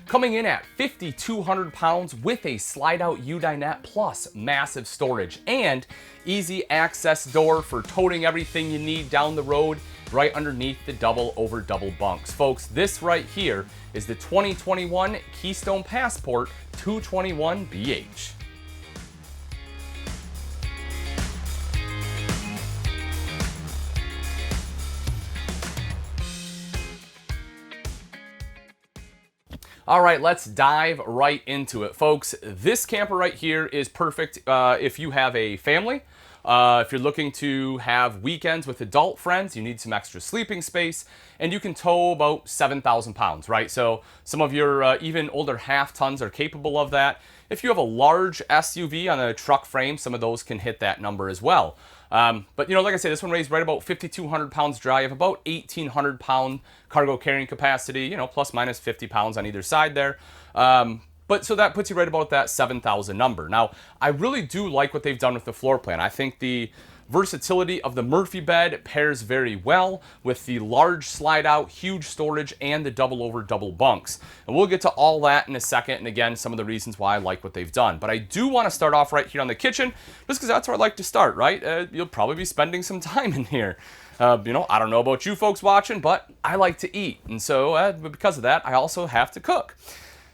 Coming in at 5,200 pounds with a slide-out dinette plus massive storage and easy access door for toting everything you need down the road right underneath the double over double bunks. Folks, this right here is the 2021 Keystone Passport 221BH. All right, let's dive right into it, folks. This camper right here is perfect if you have a family. If you're looking to have weekends with adult friends, you need some extra sleeping space, and you can tow about 7,000 pounds, right? So some of your even older half tons are capable of that. If you have a large SUV on a truck frame, some of those can hit that number as well. But like I said, this one weighs right about 5,200 pounds dry. You have about 1,800 pound cargo carrying capacity, plus minus 50 pounds on either side there. But so that puts you right about that 7,000 number. Now, I really do like what they've done with the floor plan. I think the versatility of the Murphy bed pairs very well with the large slide out, huge storage, and the double over double bunks. And we'll get to all that in a second, and again, some of the reasons why I like what they've done. But I do want to start off right here on the kitchen, just because that's where I like to start, right? You'll probably be spending some time in here. I don't know about you folks watching, but I like to eat. And so because of that, I also have to cook.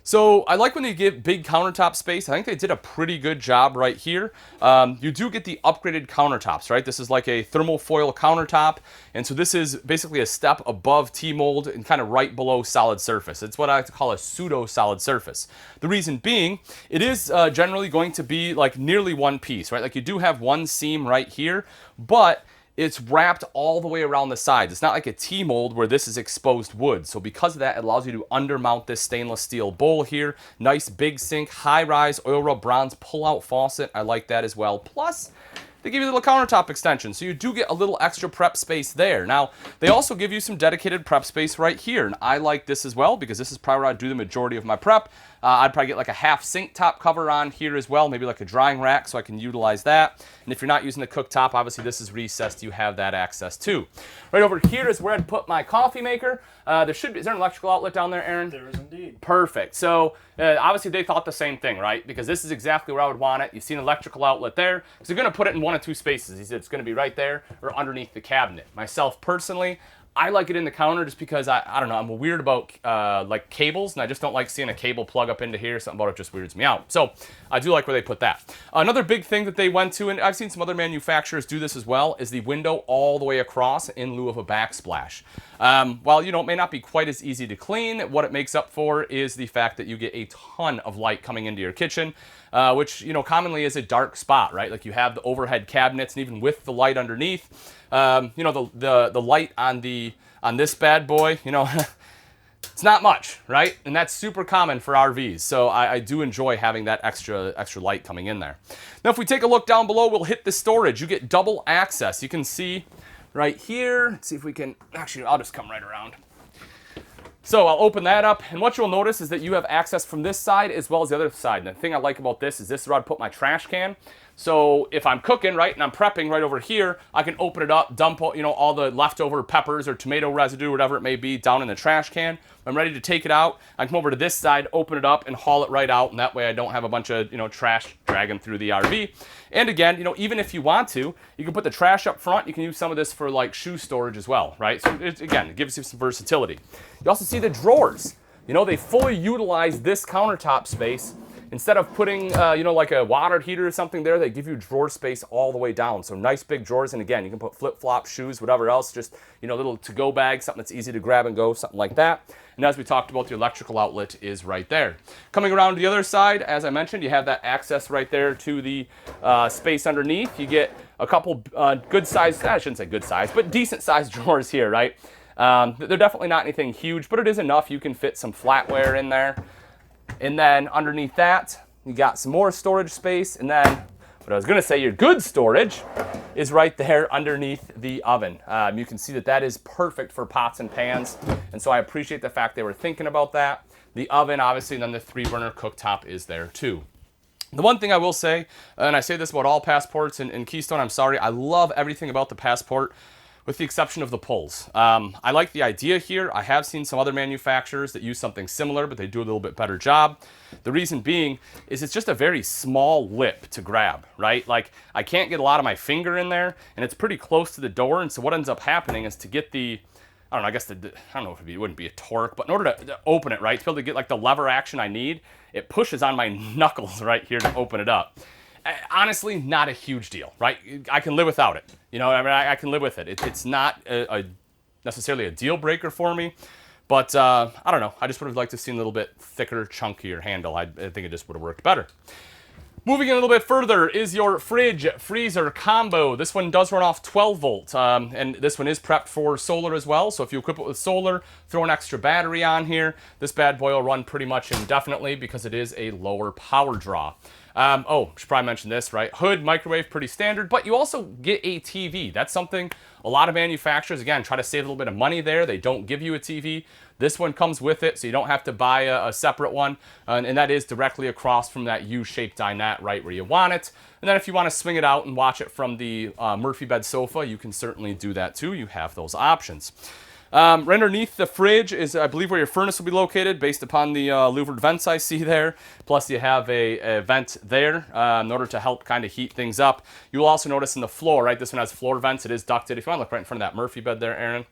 So I like when they give big countertop space. I think they did a pretty good job right here. You do get the upgraded countertops, right? This is like a thermal foil countertop. And so this is basically a step above T-mold and kind of right below solid surface. It's what I like to call a pseudo solid surface. The reason being, it is generally going to be like nearly one piece, right? Like you do have one seam right here, but it's wrapped all the way around the sides. It's not like a T-mold where this is exposed wood. So because of that, it allows you to undermount this stainless steel bowl here. Nice big sink, high-rise oil rub bronze pull-out faucet. I like that as well. Plus, they give you a little countertop extension, so you do get a little extra prep space there. Now, they also give you some dedicated prep space right here, and I like this as well because this is probably where I do the majority of my prep. I'd probably get like a half sink top cover on here as well, maybe like a drying rack so I can utilize that. And if you're not using the cooktop, obviously this is recessed, you have that access too. Right over here is where I'd put my coffee maker. Is there an electrical outlet down there, Aaron? There is indeed. Perfect. So obviously they thought the same thing, right? Because this is exactly where I would want it. You see an electrical outlet there. So you're going to put it in one of two spaces. He said it's going to be right there or underneath the cabinet. Myself personally, I like it in the counter just because I don't know, I'm weird about like cables, and I just don't like seeing a cable plug up into here. Something about it just weirds me out. So I do like where they put that. Another big thing that they went to, and I've seen some other manufacturers do this as well, is the window all the way across in lieu of a backsplash. While it may not be quite as easy to clean, what it makes up for is the fact that you get a ton of light coming into your kitchen, which commonly is a dark spot, right? Like you have the overhead cabinets, and even with the light underneath, the light on this bad boy, it's not much, right? And that's super common for RVs. So I do enjoy having that extra light coming in there. Now, if we take a look down below, we'll hit the storage. You get double access. You can see right here. Let's see if we can, actually, I'll just come right around. So I'll open that up, and what you'll notice is that you have access from this side as well as the other side. And the thing I like about this is where I'd put my trash can. So if I'm cooking, right, and I'm prepping right over here, I can open it up, dump, all the leftover peppers or tomato residue, whatever it may be, down in the trash can. I'm ready to take it out. I come over to this side, open it up, and haul it right out, and that way I don't have a bunch of, trash dragging through the RV. And again, even if you want to, you can put the trash up front. You can use some of this for like shoe storage as well, right? So again, it gives you some versatility. You also see the drawers. They fully utilize this countertop space. Instead of putting, like a water heater or something there, they give you drawer space all the way down. So nice big drawers. And again, you can put flip-flops, shoes, whatever else, just, little to-go bag, something that's easy to grab and go, something like that. And as we talked about, the electrical outlet is right there. Coming around to the other side, as I mentioned, you have that access right there to the space underneath. You get a couple good-sized, I shouldn't say good size, but decent-sized drawers here, right? They're definitely not anything huge, but it is enough. You can fit some flatware in there. And then underneath that, you got some more storage space. And then what I was going to say, your good storage is right there underneath the oven. You can see that is perfect for pots and pans. And so I appreciate the fact they were thinking about that. The oven, obviously, and then the 3-burner cooktop is there too. The one thing I will say, and I say this about all Passports and Keystone, I'm sorry, I love everything about the Passport. with the exception of the pulls. I like the idea here. I have seen some other manufacturers that use something similar, but they do a little bit better job. The reason being is it's just a very small lip to grab, right? Like, I can't get a lot of my finger in there, and it's pretty close to the door, and so what ends up happening is to get the, I don't know, I guess I don't know if it wouldn't be a torque, but in order to open it, right, to be able to get like the lever action I need, it pushes on my knuckles right here to open it up. Honestly, not a huge deal, right? I can live without it. You know, I mean, I can live with it. It's not necessarily a deal breaker for me, but I don't know. I just would have liked to see a little bit thicker, chunkier handle. I think it just would have worked better. Moving in a little bit further is your fridge freezer combo. This one does run off 12 volt, and this one is prepped for solar as well. So if you equip it with solar, throw an extra battery on here, this bad boy will run pretty much indefinitely because it is a lower power draw. Should probably mention this, right? Hood, microwave, pretty standard, but you also get a TV. That's something a lot of manufacturers, again, try to save a little bit of money there. They don't give you a TV. This one comes with it, so you don't have to buy a separate one, and that is directly across from that U-shaped dinette right where you want it. And then if you want to swing it out and watch it from the Murphy bed sofa, you can certainly do that too. You have those options. Right underneath the fridge is, I believe, where your furnace will be located based upon the louvered vents I see there. Plus you have a vent there in order to help kind of heat things up. You'll also notice in the floor, right, this one has floor vents. It is ducted. If you want to look right in front of that Murphy bed there, Aaron.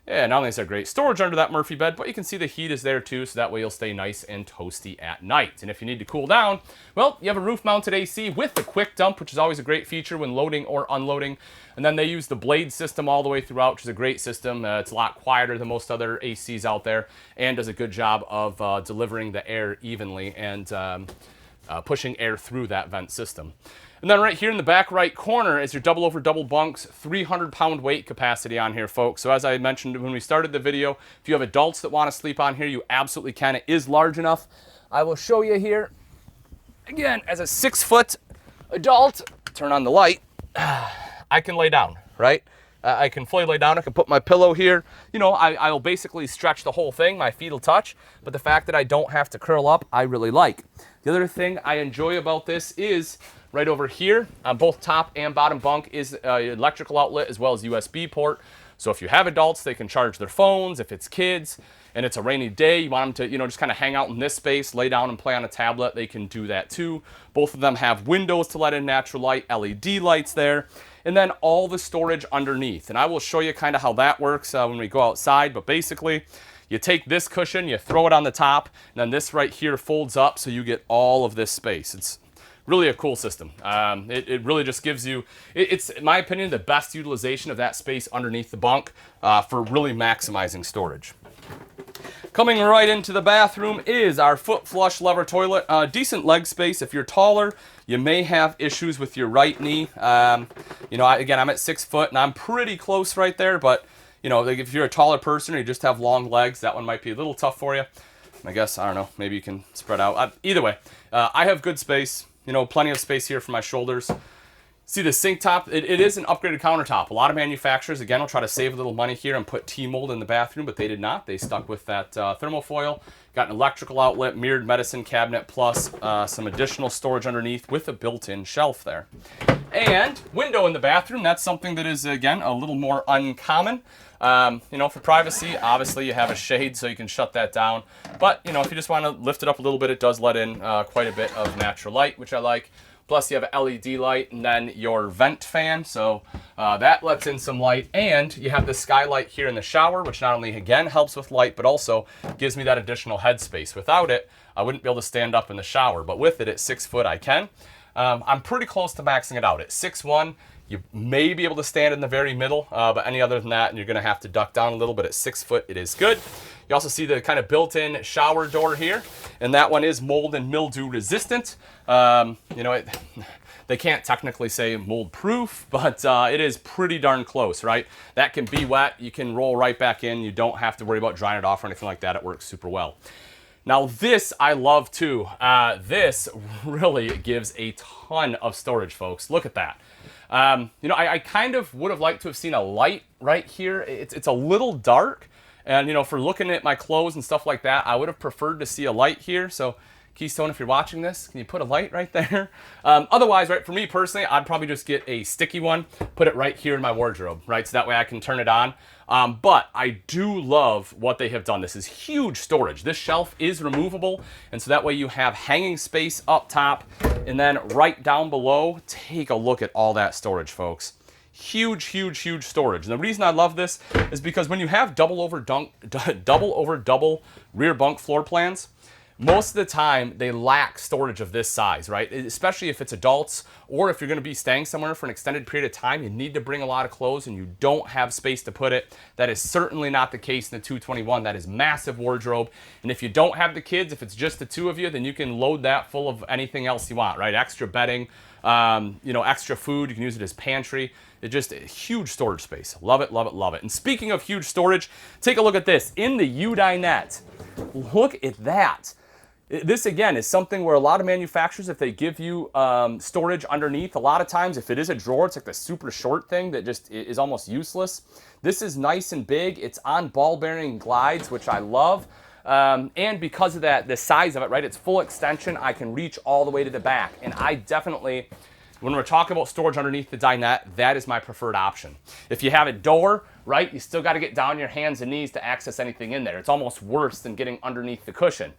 Yeah, not only is there great storage under that Murphy bed, but you can see the heat is there too, so that way you'll stay nice and toasty at night. And if you need to cool down, well, you have a roof-mounted AC with the quick dump, which is always a great feature when loading or unloading. And then they use the blade system all the way throughout, which is a great system. It's a lot quieter than most other ACs out there and does a good job of delivering the air evenly and pushing air through that vent system. And then right here in the back right corner is your double over double bunks, 300-pound weight capacity on here, folks. So as I mentioned when we started the video, if you have adults that want to sleep on here, you absolutely can. It is large enough. I will show you here. Again, as a 6-foot adult, turn on the light, I can lay down, right? I can fully lay down. I can put my pillow here. You know, I'll basically stretch the whole thing. My feet will touch. But the fact that I don't have to curl up, I really like. The other thing I enjoy about this is right over here on both top and bottom bunk is an electrical outlet as well as USB port. So if you have adults, they can charge their phones. If it's kids and it's a rainy day, you want them to, you know, just kind of hang out in this space, lay down and play on a tablet, they can do that too. Both of them have windows to let in natural light, LED lights there, and then all the storage underneath. And I will show you kind of how that works when we go outside, but basically, you take this cushion, you throw it on the top, and then this right here folds up so you get all of this space. It's really a cool system. It really just gives you, it's, in my opinion, the best utilization of that space underneath the bunk for really maximizing storage. Coming right into the bathroom is our foot flush lever toilet. Decent leg space. If you're taller, you may have issues with your right knee. You know, again, I'm at 6 foot and I'm pretty close right there, but you know, like if you're a taller person or you just have long legs, that one might be a little tough for you. I guess, I don't know, maybe you can spread out. Either way, I have good space, you know, plenty of space here for my shoulders. See the sink top, it is an upgraded countertop. A lot of manufacturers, again, will try to save a little money here and put T-mold in the bathroom, but they did not. They stuck with that thermofoil. Got an electrical outlet, mirrored medicine cabinet, plus some additional storage underneath with a built-in shelf there. And window in the bathroom, that's something that is, again, a little more uncommon. You know, for privacy, obviously you have a shade so you can shut that down. But, you know, if you just want to lift it up a little bit, it does let in quite a bit of natural light, which I like. Plus you have an LED light and then your vent fan, so that lets in some light. And you have the skylight here in the shower, which not only, again, helps with light, but also gives me that additional headspace. Without it, I wouldn't be able to stand up in the shower. But with it, at 6 foot, I can. I'm pretty close to maxing it out. At 6'1", you may be able to stand in the very middle, but any other than that, you're going to have to duck down a little bit. At 6 foot, it is good. You also see the kind of built-in shower door here, and that one is mold and mildew resistant. You know, they can't technically say mold-proof, but it is pretty darn close, right? That can be wet. You can roll right back in. You don't have to worry about drying it off or anything like that. It works super well. Now this I love too. This really gives a ton of storage, folks. Look at that. You know, I kind of would have liked to have seen a light right here. It's a little dark, and you know, for looking at my clothes and stuff like that, I would have preferred to see a light here. So Keystone, if you're watching this, can you put a light right there? Otherwise, right, for me personally, I'd probably just get a sticky one, put it right here in my wardrobe, right? So that way I can turn it on. But I do love what they have done. This is huge storage. This shelf is removable, and so that way you have hanging space up top, and then right down below, take a look at all that storage, folks. Huge, huge, huge storage. And the reason I love this is because when you have double over double rear bunk floor plans, most of the time they lack storage of this size, right? Especially if it's adults, or if you're going to be staying somewhere for an extended period of time, you need to bring a lot of clothes and you don't have space to put it. That is certainly not the case in the 221. That is massive wardrobe. And if you don't have the kids, if it's just the two of you, then you can load that full of anything else you want, right? Extra bedding, extra food. You can use it as pantry. It's just a huge storage space. Love it, love it, love it. And speaking of huge storage, take a look at this. In the dinette, look at that. This, again, is something where a lot of manufacturers, if they give you storage underneath, a lot of times, if it is a drawer, it's like the super short thing that just is almost useless. This is nice and big. It's on ball bearing glides, which I love. And because of that, the size of it, right, it's full extension. I can reach all the way to the back. And I definitely, when we're talking about storage underneath the dinette, that is my preferred option. If you have a door, right, you still got to get down your hands and knees to access anything in there. It's almost worse than getting underneath the cushion.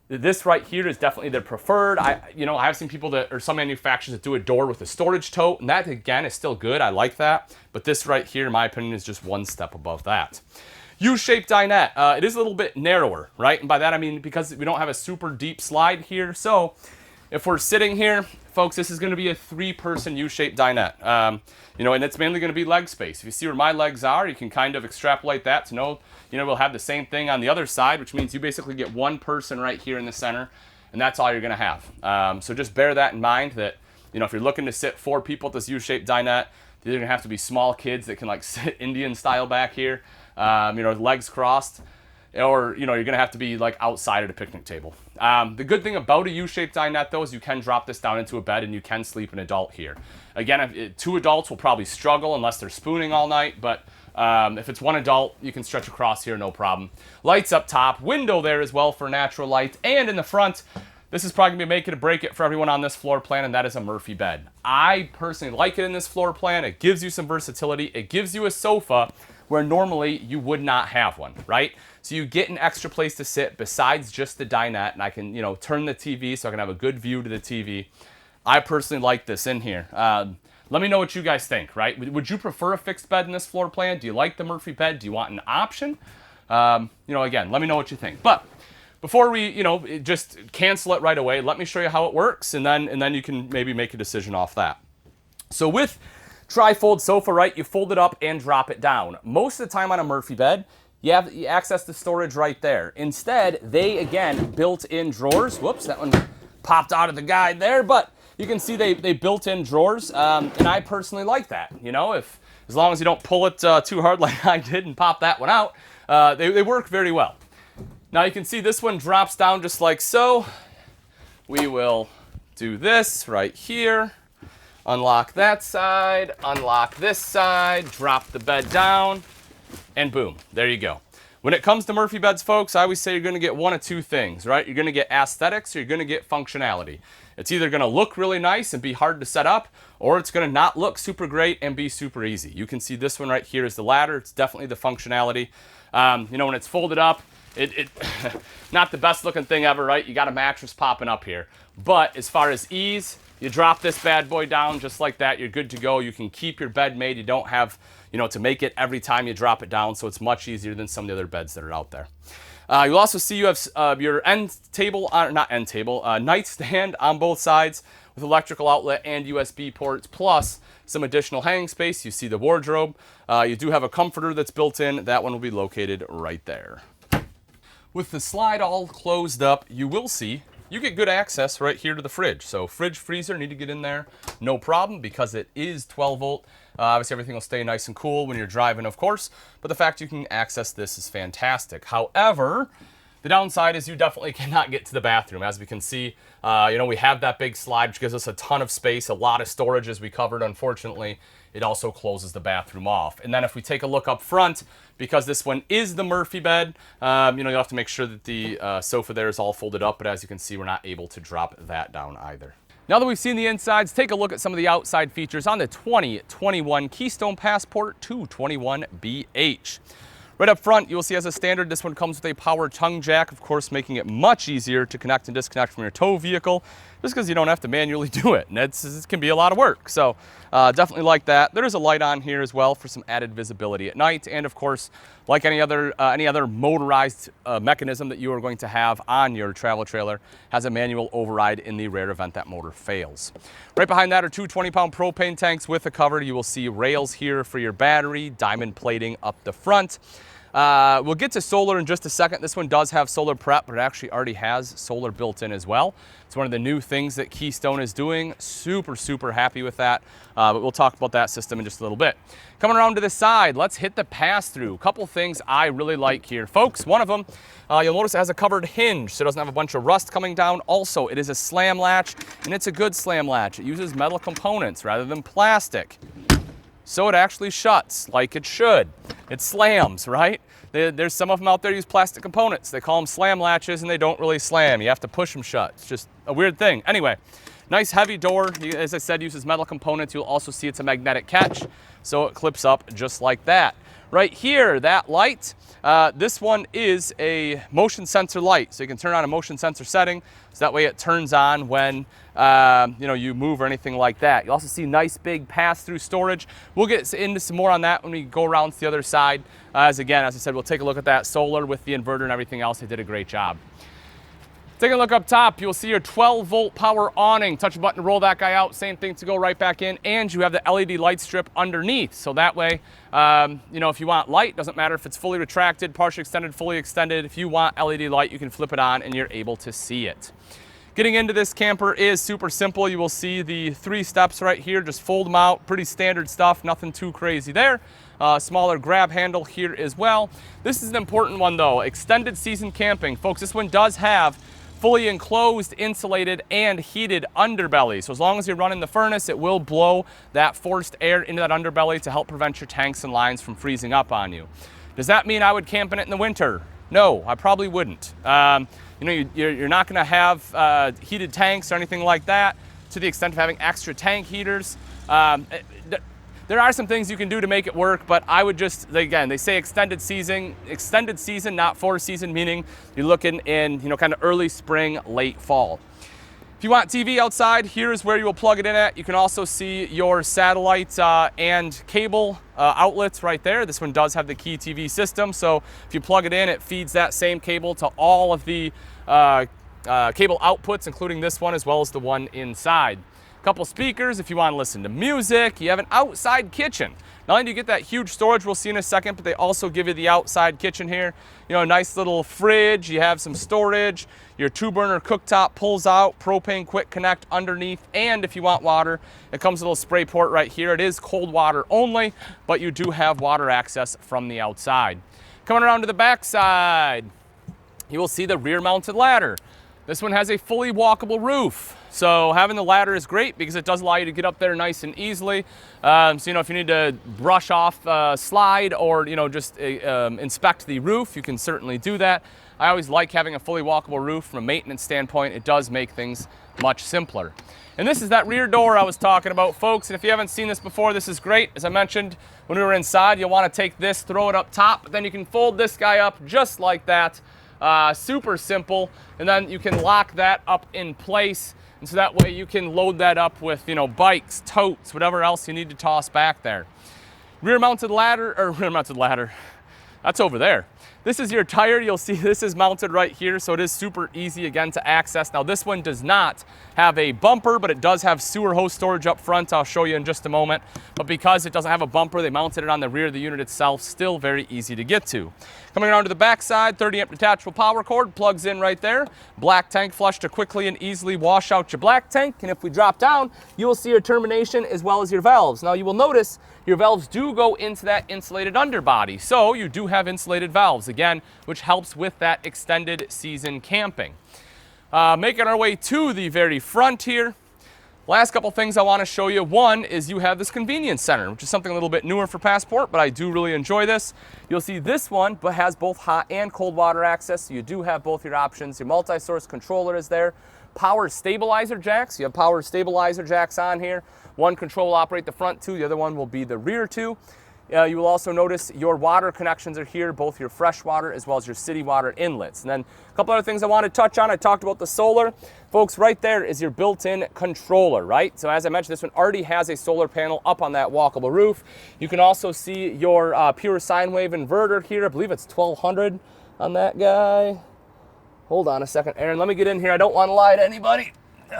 This right here is definitely the preferred. I've seen people or some manufacturers that do a door with a storage tote, and that again is still good. I like that. But this right here, in my opinion, is just one step above that. U-shaped dinette. It is a little bit narrower, right? And by that I mean because we don't have a super deep slide here. So if we're sitting here, folks, this is going to be a 3-person U-shaped dinette. And it's mainly going to be leg space. If you see where my legs are, you can kind of extrapolate that to know, we'll have the same thing on the other side, which means you basically get one person right here in the center, and that's all you're going to have. So just bear that in mind that, if you're looking to sit 4 people at this U-shaped dinette, they're going to have to be small kids that can like sit Indian style back here, legs crossed. Or, you're going to have to be like outside at a picnic table. The good thing about a U-shaped dinette, though, is you can drop this down into a bed and you can sleep an adult here. Again, 2 adults will probably struggle unless they're spooning all night, but if it's 1 adult, you can stretch across here, no problem. Lights up top, window there as well for natural light, and in the front, this is probably going to make it or break it for everyone on this floor plan, and that is a Murphy bed. I personally like it in this floor plan. It gives you some versatility. It gives you a sofa where normally you would not have one, right? So you get an extra place to sit besides just the dinette, and I can, turn the TV so I can have a good view to the TV. I personally like this in here. Let me know what you guys think, right? Would you prefer a fixed bed in this floor plan? Do you like the Murphy bed? Do you want an option? Again, let me know what you think. But before we, just cancel it right away, let me show you how it works, and then you can maybe make a decision off that. So with tri-fold sofa, right, you fold it up and drop it down. Most of the time on a Murphy bed, you access the storage right there. Instead, they, again, built in drawers. Whoops, that one popped out of the guide there, but you can see they built in drawers, and I personally like that. As long as you don't pull it too hard like I did and pop that one out, they work very well. Now you can see this one drops down just like so. We will do this right here. Unlock that side, unlock this side, drop the bed down, and boom, there you go. When it comes to Murphy beds, folks, I always say you're going to get one of 2 things, right? You're going to get aesthetics or you're going to get functionality. It's either going to look really nice and be hard to set up, or it's going to not look super great and be super easy. You can see this one right here is the ladder. It's definitely the functionality. When it's folded up, it not the best looking thing ever, right? You got a mattress popping up here. But as far as ease, you drop this bad boy down just like that. You're good to go. You can keep your bed made. You don't have, to make it every time you drop it down. So it's much easier than some of the other beds that are out there. You'll also see you have your nightstand on both sides with electrical outlet and USB ports, plus some additional hanging space. You see the wardrobe. You do have a comforter that's built in. That one will be located right there. With the slide all closed up, you will see you get good access right here to the fridge. So fridge, freezer, need to get in there, no problem, because it is 12 volt. Obviously everything will stay nice and cool when you're driving, of course, but the fact you can access this is fantastic. However, the downside is you definitely cannot get to the bathroom. As we can see, we have that big slide, which gives us a ton of space, a lot of storage as we covered, unfortunately. it also closes the bathroom off. And then if we take a look up front, because this one is the Murphy bed, you'll have to make sure that the sofa there is all folded up, but as you can see, we're not able to drop that down either. Now that we've seen the insides, take a look at some of the outside features on the 2021 Keystone Passport 221BH. Right up front, you'll see as a standard, this one comes with a power tongue jack, of course, making it much easier to connect and disconnect from your tow vehicle, just because you don't have to manually do it. And it can be a lot of work. So definitely like that. There is a light on here as well for some added visibility at night. And of course, like any other motorized mechanism that you are going to have on your travel trailer, has a manual override in the rare event that motor fails. Right behind that are two 20-pound propane tanks with a cover. You will see rails here for your battery, diamond plating up the front. We'll get to solar in just a second. This one does have solar prep, but it actually already has solar built in as well. It's one of the new things that Keystone is doing. Super, super happy with that. But we'll talk about that system in just a little bit. Coming around to the side, let's hit the pass-through. A couple things I really like here, folks. One of them, you'll notice it has a covered hinge, so it doesn't have a bunch of rust coming down. Also, it is a slam latch, and it's a good slam latch. It uses metal components rather than plastic. So it actually shuts like it should. It slams, right? There's some of them out there use plastic components. They call them slam latches and they don't really slam. You have to push them shut. It's just a weird thing. Anyway, nice heavy door. As I said, uses metal components. You'll also see it's a magnetic catch, so it clips up just like that. Right here, that light, this one is a motion sensor light. So you can turn on a motion sensor setting, so that way it turns on when you move or anything like that. You'll also see nice big pass-through storage. We'll get into some more on that when we go around to the other side. As I said, we'll take a look at that solar with the inverter and everything else. They did a great job. Taking a look up top, you'll see your 12-volt power awning. Touch a button to roll that guy out. Same thing to go right back in. And you have the LED light strip underneath. So that way, if you want light, doesn't matter if it's fully retracted, partially extended, fully extended. If you want LED light, you can flip it on and you're able to see it. Getting into this camper is super simple. You will see the 3 steps right here. Just fold them out. Pretty standard stuff. Nothing too crazy there. Smaller grab handle here as well. This is an important one though. Extended season camping. Folks, this one does have fully enclosed, insulated, and heated underbelly. So as long as you're running the furnace, it will blow that forced air into that underbelly to help prevent your tanks and lines from freezing up on you. Does that mean I would camp in it in the winter? No, I probably wouldn't. You're not going to have heated tanks or anything like that to the extent of having extra tank heaters. There are some things you can do to make it work, but I would just, again, they say extended season, not 4 season, meaning you're looking in, kind of early spring, late fall. If you want TV outside, here's where you will plug it in at. You can also see your satellite and cable outlets right there. This one does have the Key TV system, so if you plug it in, it feeds that same cable to all of the cable outputs, including this one as well as the one inside. Couple speakers if you want to listen to music. You have an outside kitchen. Not only do you get that huge storage we'll see in a second, but they also give you the outside kitchen here. A nice little fridge. You have some storage. Your 2-burner cooktop pulls out, propane quick connect underneath, and if you want water, it comes with a little spray port right here. It is cold water only, but you do have water access from the outside. Coming around to the back side, you will see the rear mounted ladder. This one has a fully walkable roof. So having the ladder is great because it does allow you to get up there nice and easily. If you need to brush off a slide or, just inspect the roof, you can certainly do that. I always like having a fully walkable roof from a maintenance standpoint. It does make things much simpler. And this is that rear door I was talking about, folks. And if you haven't seen this before, this is great. As I mentioned, when we were inside, you'll want to take this, throw it up top, but then you can fold this guy up just like that. Super simple. And then you can lock that up in place. And so that way you can load that up with, bikes, totes, whatever else you need to toss back there. Rear mounted ladder, that's over there. This is your tire. You'll see this is mounted right here, so it is super easy again to access. Now this one does not have a bumper, but it does have sewer hose storage up front. I'll show you in just a moment. But because it doesn't have a bumper, they mounted it on the rear of the unit itself. Still very easy to get to. Coming around to the back side, 30-amp detachable power cord plugs in right there. Black tank flush to quickly and easily wash out your black tank. And if we drop down, you will see your termination as well as your valves. Now you will notice your valves do go into that insulated underbody. So you do have insulated valves, again, which helps with that extended season camping. Making our way to the very front here. Last couple things I want to show you. One is you have this convenience center, which is something a little bit newer for Passport, but I do really enjoy this. You'll see this one but has both hot and cold water access, so you do have both your options. Your multi-source controller is there. Power stabilizer jacks. You have power stabilizer jacks on here. One control will operate the front two, the other one will be the rear two. You will also notice your water connections are here, both your fresh water as well as your city water inlets. And then a couple other things I want to touch on. I talked about the solar. Folks, right there is your built-in controller, right? So as I mentioned, this one already has a solar panel up on that walkable roof. You can also see your pure sine wave inverter here. I believe it's 1200 on that guy. Hold on a second, Aaron. Let me get in here. I don't want to lie to anybody. Where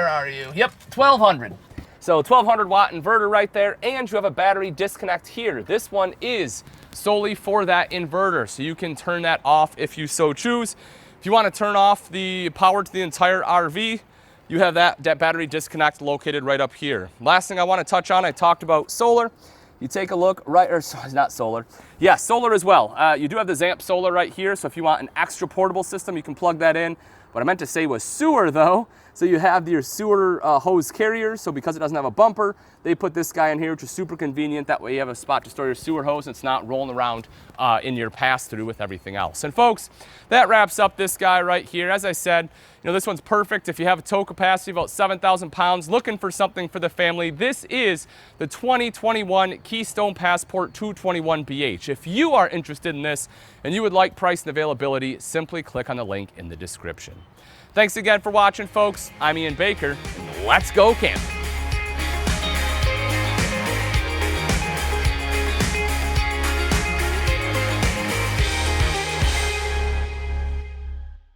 are you? Yep, 1200. So 1200 watt inverter right there, and you have a battery disconnect here. This one is solely for that inverter, so you can turn that off if you so choose. If you want to turn off the power to the entire RV, you have that battery disconnect located right up here. Last thing I want to touch on, I talked about solar. You take a look right, or not solar. Yeah, solar as well. You do have the Zamp solar right here, so if you want an extra portable system, you can plug that in. What I meant to say was sewer though. So you have your sewer hose carrier. So because it doesn't have a bumper, they put this guy in here, which is super convenient. That way you have a spot to store your sewer hose and it's not rolling around in your pass-through with everything else. And folks, that wraps up this guy right here. As I said, this one's perfect if you have a tow capacity of about 7,000 pounds, looking for something for the family. This is the 2021 Keystone Passport 221BH. If you are interested in this and you would like price and availability, simply click on the link in the description. Thanks again for watching, folks. I'm Ian Baker. Let's go camping.